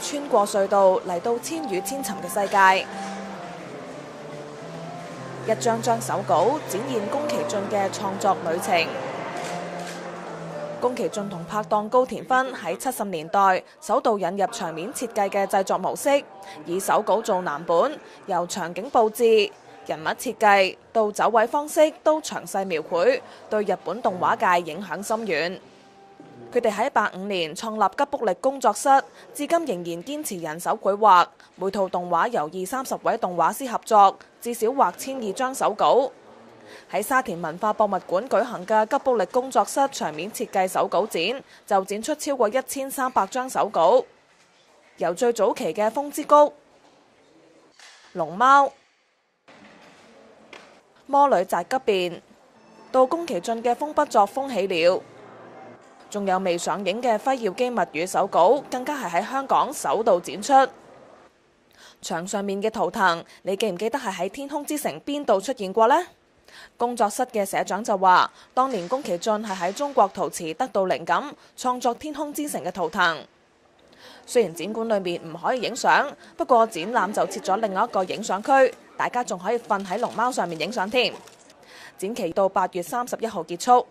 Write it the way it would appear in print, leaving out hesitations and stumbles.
穿過隧道嚟到千與千尋嘅世界。一張張手稿展現宮崎駿嘅創作旅程。宮崎駿同拍檔高田勳喺70年代首度引入場面設計嘅製作模式，以手稿做藍本，由場景佈置、人物設計到走位方式都詳細描繪，對日本動畫界影響深遠。佢哋喺85年創立吉卜力工作室，至今仍然堅持人手繪畫，每套動畫由20-30位動畫師合作，至少畫1200張手稿。喺沙田文化博物館舉行嘅吉卜力工作室場面設計手稿展，就展出超過1300張手稿，由最早期嘅風之谷、龍貓、魔女宅急便，到宮崎駿嘅風不作風起了，仲有未上映嘅輝耀姬物語手稿，更加係喺香港首度展出。牆上面嘅圖騰，你記唔記得係喺天空之城邊度出現過呢？工作室嘅社長就話，當年宮崎駿係喺中國陶瓷得到靈感，創作天空之城嘅圖騰。雖然展館裏面唔可以影相，不過展覽就設咗另外一個影相區，大家仲可以瞓喺龍貓上面影相添。展期到8月31號結束。